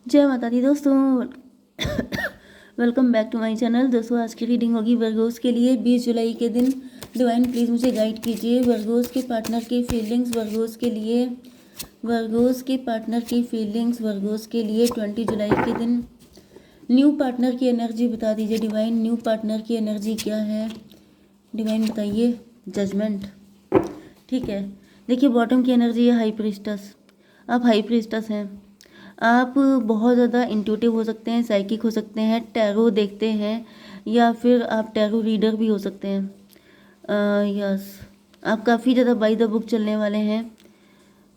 जय माता दी दोस्तों। Welcome back to my channel. दोस्तों आज की रीडिंग होगी वर्गोस के लिए 20 जुलाई के दिन। डिवाइन प्लीज़ मुझे गाइड कीजिए वर्गोस के पार्टनर की फीलिंग्स वर्गोस के लिए, वर्गोस के पार्टनर की फीलिंग्स वर्गोस के लिए 20 जुलाई के दिन। न्यू पार्टनर की एनर्जी बता दीजिए डिवाइन, न्यू पार्टनर की एनर्जी क्या है डिवाइन बताइए। जजमेंट, ठीक है। देखिए बॉटम की एनर्जी है हाई प्रीस्टस। आप हाई प्रीस्टस हैं। आप बहुत ज़्यादा इंट्यूटिव हो सकते हैं, साइकिक हो सकते हैं, टैरो देखते हैं या फिर आप टैरो रीडर भी हो सकते हैं। यस, आप काफ़ी ज़्यादा बाय द बुक चलने वाले हैं।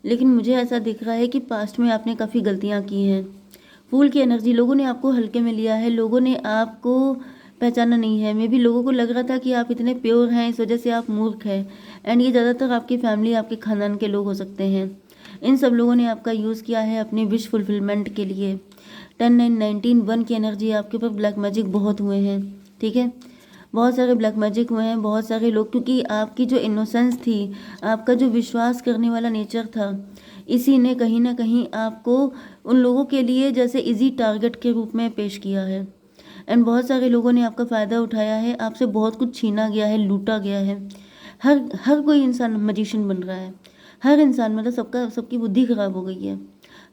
लेकिन मुझे ऐसा दिख रहा है कि पास्ट में आपने काफ़ी गलतियां की हैं। फूल की एनर्जी, लोगों ने आपको हल्के में लिया है, लोगों ने आपको पहचाना नहीं है। मे भी लोगों को लग रहा था कि आप इतने प्योर हैं, इस वजह से आप मूर्ख हैं। एंड ये ज़्यादातर आपकी फैमिली, आपके खानदान के लोग हो सकते हैं। इन सब लोगों ने आपका यूज़ किया है अपने विश फुलफिलमेंट के लिए। 10 9 19 1 की एनर्जी, आपके ऊपर ब्लैक मैजिक बहुत हुए हैं, ठीक है। बहुत सारे ब्लैक मैजिक हुए हैं, बहुत सारे लोग, क्योंकि आपकी जो इनोसेंस थी, आपका जो विश्वास करने वाला नेचर था, इसी ने कहीं ना कहीं आपको उन लोगों के लिए जैसे इजी टारगेट के रूप में पेश किया है। एंड बहुत सारे लोगों ने आपका फ़ायदा उठाया है, आपसे बहुत कुछ छीना गया है, लूटा गया है। हर हर कोई इंसान मजिशियन बन रहा है। हर इंसान, मतलब सबकी बुद्धि खराब हो गई है।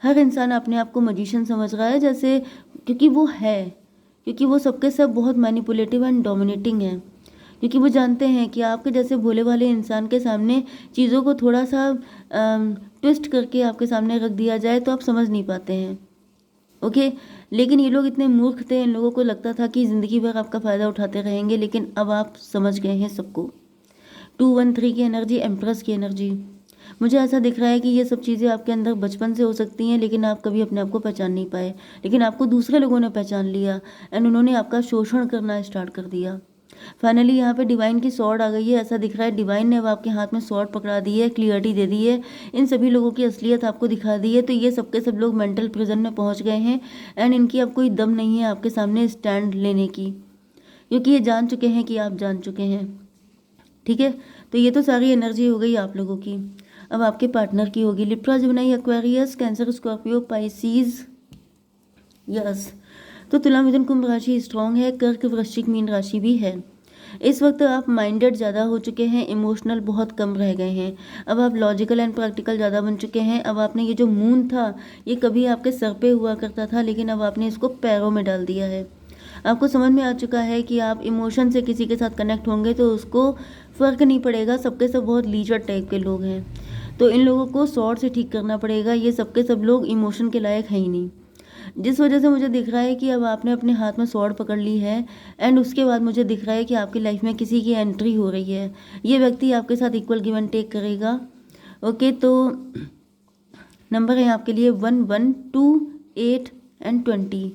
हर इंसान अपने आप को मजिशियन समझ रहा है, जैसे क्योंकि वो है, क्योंकि वो सबके सब बहुत मैनिपुलेटिव एंड डोमिनेटिंग है। क्योंकि वो जानते हैं कि आपके जैसे भोले भाले इंसान के सामने चीज़ों को थोड़ा सा ट्विस्ट करके आपके सामने रख दिया जाए तो आप समझ नहीं पाते हैं। ओके, लेकिन ये लोग इतने मूर्ख थे, इन लोगों को लगता था कि ज़िंदगी भर आपका फ़ायदा उठाते रहेंगे, लेकिन अब आप समझ गए हैं सबको। 213 की एनर्जी, एम्प्रेस की एनर्जी। मुझे ऐसा दिख रहा है कि ये सब चीज़ें आपके अंदर बचपन से हो सकती हैं, लेकिन आप कभी अपने आप को पहचान नहीं पाए। लेकिन आपको दूसरे लोगों ने पहचान लिया एंड उन्होंने आपका शोषण करना स्टार्ट कर दिया। फाइनली यहाँ पे डिवाइन की स्वॉर्ड आ गई है। ऐसा दिख रहा है डिवाइन ने अब आपके हाथ में स्वॉर्ड पकड़ा दी है, क्लियरिटी दे दी है, इन सभी लोगों की असलियत आपको दिखा दी है। तो ये सबके सब लोग मेंटल प्रिजन में पहुँच गए हैं एंड इनकी अब कोई दम नहीं है आपके सामने स्टैंड लेने की, क्योंकि ये जान चुके हैं कि आप जान चुके हैं, ठीक है। तो ये तो सारी एनर्जी हो गई आप लोगों की। अब आपके पार्टनर की होगी Libra, Gemini, Aquarius, cancer, Scorpio, Pisces. Yes, तो तुला, मिथुन, कुंभ राशि स्ट्रांग है, कर्क, वृश्चिक, मीन राशि भी है। इस वक्त आप माइंडेड ज़्यादा हो चुके हैं, इमोशनल बहुत कम रह गए हैं। अब आप लॉजिकल एंड प्रैक्टिकल ज़्यादा बन चुके हैं। अब आपने ये जो मून था, ये कभी आपके सर पे हुआ करता था, लेकिन अब आपने इसको पैरों में डाल दिया है। आपको समझ में आ चुका है कि आप इमोशन से किसी के साथ कनेक्ट होंगे तो उसको फ़र्क नहीं पड़ेगा, सबके सब बहुत लीचर टाइप के लोग हैं, तो इन लोगों को शॉर्ट से ठीक करना पड़ेगा। ये सबके सब लोग इमोशन के लायक हैं ही नहीं। जिस वजह से मुझे दिख रहा है कि अब आपने अपने हाथ में स्वॉर्ड पकड़ ली है एंड उसके बाद मुझे दिख रहा है कि आपकी लाइफ में किसी की एंट्री हो रही है। ये व्यक्ति आपके साथ इक्वल गिव एंड टेक करेगा। ओके, तो नंबर है आपके लिए 1 1 2 8 एंड 20।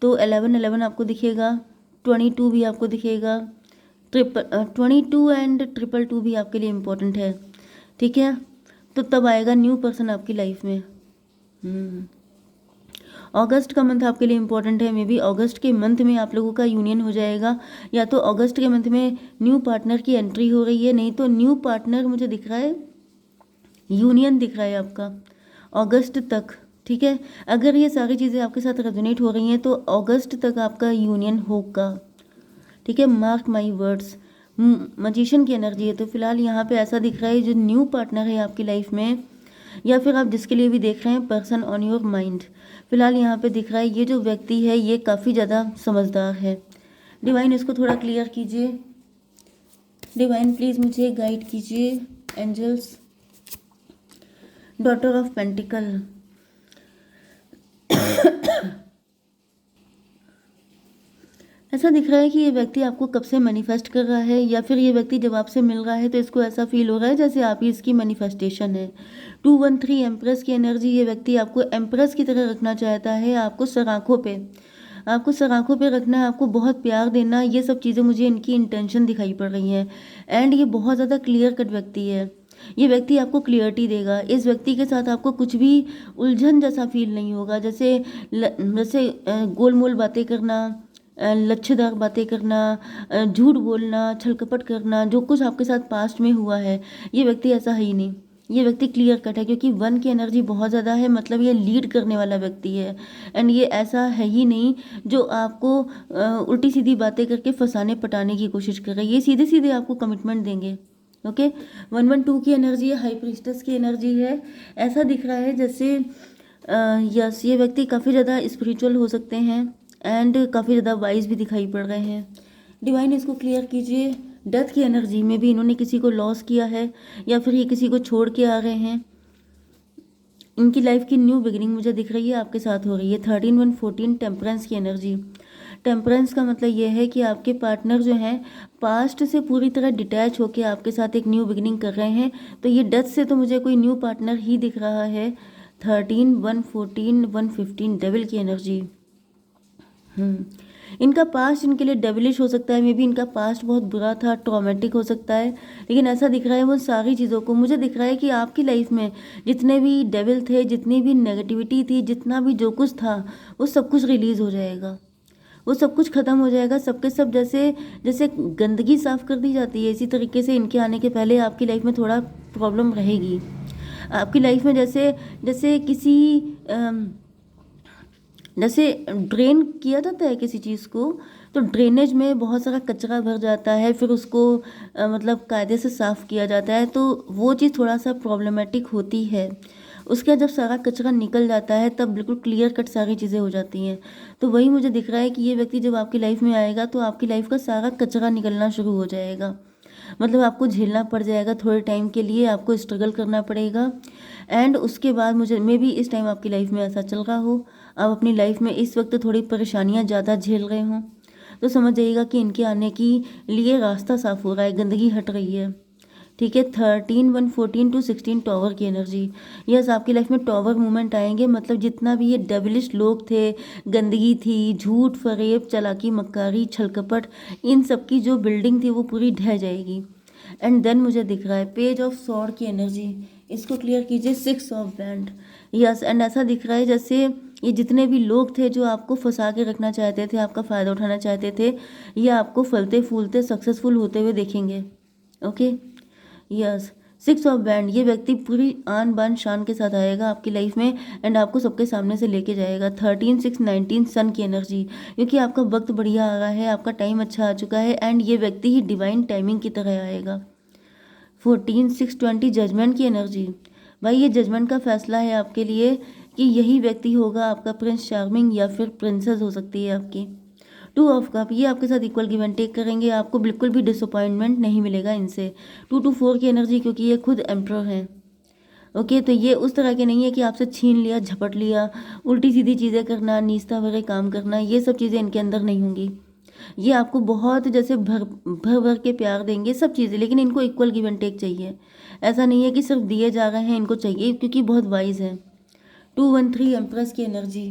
तो 11 11 आपको दिखेगा, 22 भी आपको दिखेगा, 22 एंड 222 भी आपके लिए इम्पोर्टेंट है, ठीक है। तो तब आएगा न्यू पर्सन आपकी लाइफ में। अगस्त का मंथ आपके लिए इंपॉर्टेंट है। मे बी अगस्त के मंथ में आप लोगों का यूनियन हो जाएगा, या तो अगस्त के मंथ में न्यू पार्टनर की एंट्री हो रही है, नहीं तो न्यू पार्टनर मुझे दिख रहा है, यूनियन दिख रहा है आपका अगस्त तक, ठीक है। अगर ये सारी चीज़ें आपके साथ रेजोनेट हो रही हैं तो अगस्त तक आपका यूनियन होगा, ठीक है। Mark my words. मजिशियन की एनर्जी है, तो फिलहाल यहाँ पे ऐसा दिख रहा है जो न्यू पार्टनर है आपकी लाइफ में, या फिर आप जिसके लिए भी देख रहे हैं पर्सन ऑन योर माइंड, फिलहाल यहाँ पे दिख रहा है ये जो व्यक्ति है ये काफ़ी ज़्यादा समझदार है। डिवाइन इसको थोड़ा क्लियर कीजिए। डिवाइन प्लीज़ मुझे गाइड कीजिए। Angels, daughter of pentacle. ऐसा दिख रहा है कि ये व्यक्ति आपको कब से मैनिफेस्ट कर रहा है, या फिर ये व्यक्ति जब आपसे मिल रहा है तो इसको ऐसा फील हो रहा है जैसे आप ही इसकी मैनिफेस्टेशन है। 213 एम्प्रेस की एनर्जी, ये व्यक्ति आपको एम्प्रेस की तरह रखना चाहता है, आपको सराखों पे, आपको सराखों पे रखना, आपको बहुत प्यार देना, ये सब चीज़ें मुझे इनकी इंटेंशन दिखाई पड़ रही हैं। एंड ये बहुत ज़्यादा क्लियर कट व्यक्ति है। ये व्यक्ति आपको क्लियरिटी देगा। इस व्यक्ति के साथ आपको कुछ भी उलझन जैसा फील नहीं होगा, जैसे गोलमोल बातें करना, लच्छेदार बातें करना, झूठ बोलना, छल कपट करना, जो कुछ आपके साथ पास्ट में हुआ है, ये व्यक्ति ऐसा है ही नहीं। ये व्यक्ति क्लियर कट है, क्योंकि 1 की एनर्जी बहुत ज़्यादा है, मतलब ये लीड करने वाला व्यक्ति है। एंड ये ऐसा है ही नहीं जो आपको उल्टी सीधी बातें करके फंसाने पटाने की कोशिश कर रहा है। ये सीधे सीधे आपको कमिटमेंट देंगे। ओके, 112 की एनर्जी है, हाई प्रीस्टेस की एनर्जी है। ऐसा दिख रहा है जैसे यस, ये व्यक्ति काफ़ी ज़्यादा स्पिरिचुअल हो सकते हैं एंड काफ़ी ज़्यादा वाइज भी दिखाई पड़ रहे हैं। डिवाइन इसको क्लियर कीजिए। डेथ की एनर्जी में भी इन्होंने किसी को लॉस किया है या फिर ये किसी को छोड़ के आ रहे हैं। इनकी लाइफ की न्यू बिगिनिंग मुझे दिख रही है आपके साथ हो रही है। 13/1/14 टेम्परेंस की एनर्जी। टेम्परेंस का मतलब ये है कि आपके पार्टनर जो हैं पास्ट से पूरी तरह डिटैच होकर आपके साथ एक न्यू बिगिनिंग कर रहे हैं। तो ये डेथ से तो मुझे कोई न्यू पार्टनर ही दिख रहा है। 13/1/14/115 डेविल की एनर्जी। इनका पास्ट इनके लिए डेविलिश हो सकता है। मे बी इनका पास्ट बहुत बुरा था, ट्रॉमेटिक हो सकता है, लेकिन ऐसा दिख रहा है वो सारी चीज़ों को, मुझे दिख रहा है कि आपकी लाइफ में जितने भी डेविल थे, जितनी भी नेगेटिविटी थी, जितना भी जो कुछ था, वो सब कुछ रिलीज़ हो जाएगा। वो सब कुछ ख़त्म हो जाएगा। सबके सब जैसे जैसे गंदगी साफ़ कर दी जाती है, इसी तरीके से इनके आने के पहले आपकी लाइफ में थोड़ा प्रॉब्लम रहेगी। आपकी लाइफ में जैसे जैसे किसी जैसे ड्रेन किया जाता है किसी चीज़ को, तो ड्रेनेज में बहुत सारा कचरा भर जाता है, फिर उसको मतलब कायदे से साफ़ किया जाता है, तो वो चीज़ थोड़ा सा प्रॉब्लमेटिक होती है। उसके बाद जब सारा कचरा निकल जाता है तब बिल्कुल क्लियर कट सारी चीज़ें हो जाती हैं। तो वही मुझे दिख रहा है कि ये व्यक्ति जब आपकी लाइफ में आएगा तो आपकी लाइफ का सारा कचरा निकलना शुरू हो जाएगा। मतलब आपको झेलना पड़ जाएगा, थोड़े टाइम के लिए आपको स्ट्रगल करना पड़ेगा। एंड उसके बाद मुझे मे बी इस टाइम आपकी लाइफ में ऐसा चल रहा हो, आप अपनी लाइफ में इस वक्त थोड़ी परेशानियां ज़्यादा झेल रहे हों, तो समझ जाइएगा कि इनके आने की लिए रास्ता साफ हो रहा है, गंदगी हट रही है। ठीक है, 13/1/14 टॉवर की एनर्जी। यस, आपकी लाइफ में टॉवर मूवमेंट आएंगे, मतलब जितना भी ये डेविलिश लोग थे, गंदगी थी, झूठ फरेब, चालाकी मक्कारी, छलकपट, इन सब की जो बिल्डिंग थी वो पूरी ढह जाएगी। एंड देन मुझे दिख रहा है पेज ऑफ सॉर्ड की एनर्जी। इसको क्लियर कीजिए। 6 ऑफ बैंड। यस, एंड ऐसा दिख रहा है जैसे ये जितने भी लोग थे जो आपको फंसा के रखना चाहते थे, आपका फ़ायदा उठाना चाहते थे, ये आपको फलते फूलते सक्सेसफुल होते हुए देखेंगे। Okay, yes, 6 of band. ये व्यक्ति पूरी आन बान शान के साथ आएगा आपकी लाइफ में एंड आपको सबके सामने से लेके जाएगा। 13/6/19 सन की एनर्जी, क्योंकि आपका वक्त बढ़िया आ रहा है, आपका टाइम अच्छा आ चुका है एंड ये व्यक्ति ही डिवाइन टाइमिंग की तरह आएगा। 14/6/20 जजमेंट की एनर्जी। भाई ये जजमेंट का फैसला है आपके लिए कि यही व्यक्ति होगा आपका प्रिंस चार्मिंग या फिर प्रिंसेस हो सकती है आपकी। 2 ऑफ कप, ये आपके साथ इक्वल गिव एंड टेक करेंगे, आपको बिल्कुल भी डिसअपॉइंटमेंट नहीं मिलेगा इनसे। 2 to 4 की एनर्जी, क्योंकि ये खुद एम्प्रर हैं। ओके, तो ये उस तरह के नहीं है कि आपसे छीन लिया, झपट लिया, उल्टी सीधी चीज़ें करना, नीचता भरे काम करना, ये सब चीज़ें इनके अंदर नहीं होंगी। ये आपको बहुत जैसे भर भर भर के प्यार देंगे, सब चीज़ें, लेकिन इनको इक्वल गिव एंड टेक चाहिए। ऐसा नहीं है कि सिर्फ दिए जा रहे हैं, इनको चाहिए, क्योंकि बहुत वाइज है। 213 एम्प्रेस की एनर्जी।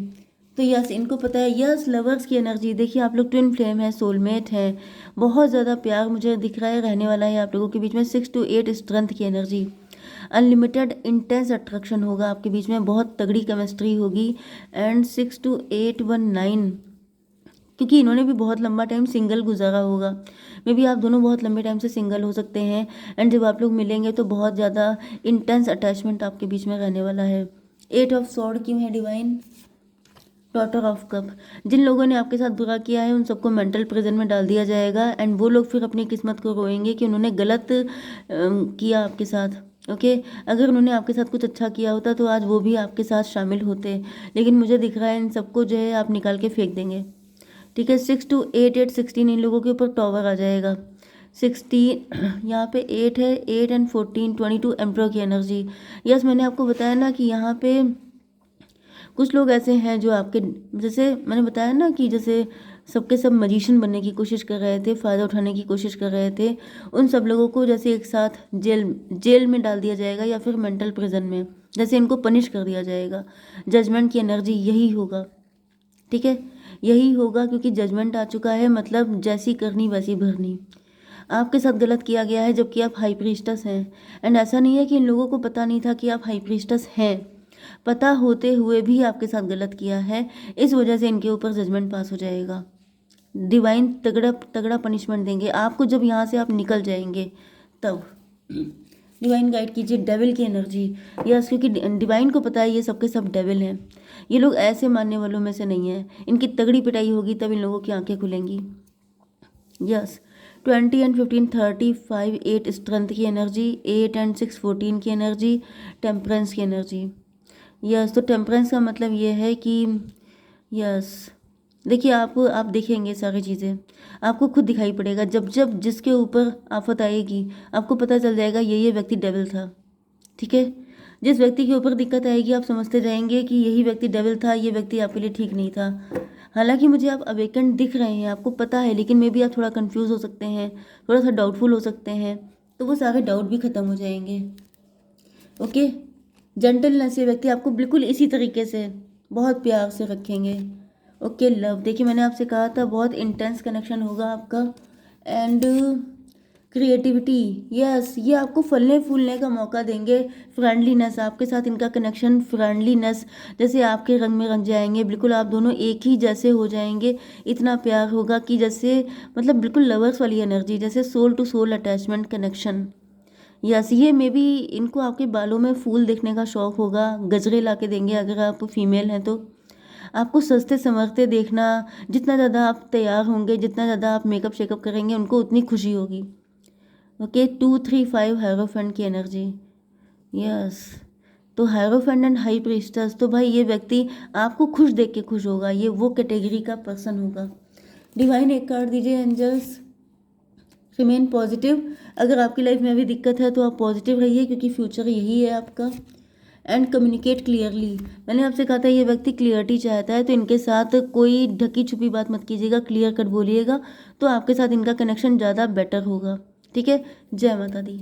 तो यस, इनको पता है। यस, लवर्स की एनर्जी। देखिए आप लोग ट्विन फ्लेम है, सोलमेट है, बहुत ज़्यादा प्यार मुझे दिख रहा है रहने वाला है आप लोगों के बीच में। 6 to 8 स्ट्रेंथ की एनर्जी। अनलिमिटेड इंटेंस अट्रैक्शन होगा आपके बीच में, बहुत तगड़ी केमिस्ट्री होगी। एंड 6 to 8/19, क्योंकि इन्होंने भी बहुत लंबा टाइम सिंगल गुजारा होगा। मे बी आप दोनों बहुत लंबे टाइम से सिंगल हो सकते हैं एंड जब आप लोग मिलेंगे तो बहुत ज़्यादा इंटेंस अटैचमेंट आपके बीच में रहने वाला है। 8 ऑफ सॉर्ड क्यों है डिवाइन? Daughter of cup. जिन लोगों ने आपके साथ बुरा किया है उन सबको मेंटल प्रिजन में डाल दिया जाएगा एंड वो लोग फिर अपनी किस्मत को रोएंगे कि उन्होंने गलत किया आपके साथ। ओके, अगर उन्होंने आपके साथ कुछ अच्छा किया होता तो आज वो भी आपके साथ शामिल होते, लेकिन मुझे दिख रहा है इन सबको जो है आप निकाल के फेंक देंगे। ठीक है, 6 to 8/8/16 इन लोगों के ऊपर टॉवर आ जाएगा। 16 यहाँ पे 8 है, 8 and 14 22 एम्प्रर की एनर्जी। यस, मैंने आपको बताया ना कि यहाँ पे कुछ लोग ऐसे हैं जो आपके, जैसे मैंने बताया ना कि जैसे सबके सब मजिशियन बनने की कोशिश कर रहे थे, फ़ायदा उठाने की कोशिश कर रहे थे, उन सब लोगों को जैसे एक साथ जेल में डाल दिया जाएगा या फिर मेंटल प्रिजन में, जैसे इनको पनिश कर दिया जाएगा। जजमेंट की एनर्जी यही होगा। ठीक है, यही होगा, क्योंकि जजमेंट आ चुका है, मतलब जैसी करनी वैसी भरनी। आपके साथ गलत किया गया है जबकि आप हाई प्रीस्टस हैं। एंड ऐसा नहीं है कि इन लोगों को पता नहीं था कि आप हाई प्रीस्टस हैं, पता होते हुए भी आपके साथ गलत किया है, इस वजह से इनके ऊपर जजमेंट पास हो जाएगा। डिवाइन तगड़ा तगड़ा पनिशमेंट देंगे आपको जब यहाँ से आप निकल जाएंगे तब। डिवाइन गाइड कीजिए डेविल की एनर्जी। यस, क्योंकि डिवाइन को पता है ये सबके सब डेविल हैं। ये लोग ऐसे मानने वालों में से नहीं है। इनकी तगड़ी पिटाई होगी तब इन लोगों की आंखें खुलेंगी। यस, 20 एंड 15 35 8 स्ट्रेंथ की एनर्जी, 8 एंड 6 14 की एनर्जी, टेम्परेंस की एनर्जी। यस, तो टेम्परेंस का मतलब ये है कि यस, देखिए आप देखेंगे सारी चीज़ें आपको खुद दिखाई पड़ेगा। जब जब जिसके ऊपर आफत आएगी आपको पता चल जाएगा ये व्यक्ति डेविल था। ठीक है, जिस व्यक्ति के ऊपर दिक्कत आएगी आप समझते जाएंगे कि यही व्यक्ति डेविल था, ये व्यक्ति आपके लिए ठीक नहीं था। हालांकि मुझे आप अवेकेंड दिख रहे हैं, आपको पता है, लेकिन मे भी आप थोड़ा कंफ्यूज हो सकते हैं, थोड़ा सा डाउटफुल हो सकते हैं, तो वो सारे डाउट भी ख़त्म हो जाएंगे। ओके, जेंटलनेस, ये व्यक्ति आपको बिल्कुल इसी तरीके से बहुत प्यार से रखेंगे। ओके लव, देखिए मैंने आपसे कहा था बहुत इंटेंस कनेक्शन होगा आपका। एंड क्रिएटिविटी, यस, ये आपको फलने फूलने का मौका देंगे। फ्रेंडलीनेस, आपके साथ इनका कनेक्शन फ्रेंडलीनेस, जैसे आपके रंग में रंग जाएंगे, बिल्कुल आप दोनों एक ही जैसे हो जाएंगे। इतना प्यार होगा कि जैसे मतलब बिल्कुल लवर्स वाली एनर्जी, जैसे soul to soul attachment connection. Yes, ये मे बी इनको आपके बालों में फूल देखने का शौक होगा, गजरे ला के देंगे अगर आप फीमेल हैं तो। आपको सस्ते संवरते देखना, जितना ज़्यादा आप तैयार होंगे, जितना ज़्यादा आप मेकअप शेकअप करेंगे, उनको उतनी खुशी होगी। ओके, 2 3 5 हायरोफेंट की एनर्जी। यस, तो हायरोफेंट एंड हाई प्रीस्टस, तो भाई ये व्यक्ति आपको खुश देख के खुश होगा, ये वो कैटेगरी का पर्सन होगा। डिवाइन एक कार्ड दीजिए एंजल्स। रिमेन पॉजिटिव, अगर आपकी लाइफ में अभी दिक्कत है तो आप पॉजिटिव रहिए क्योंकि फ्यूचर यही है आपका। एंड कम्युनिकेट क्लियरली, मैंने आपसे कहा था ये व्यक्ति क्लियरिटी चाहता है, तो इनके साथ कोई ढकी छुपी बात मत कीजिएगा, क्लियर कट बोलिएगा, तो आपके साथ इनका कनेक्शन ज़्यादा बेटर होगा। ठीक है, जय माता दी।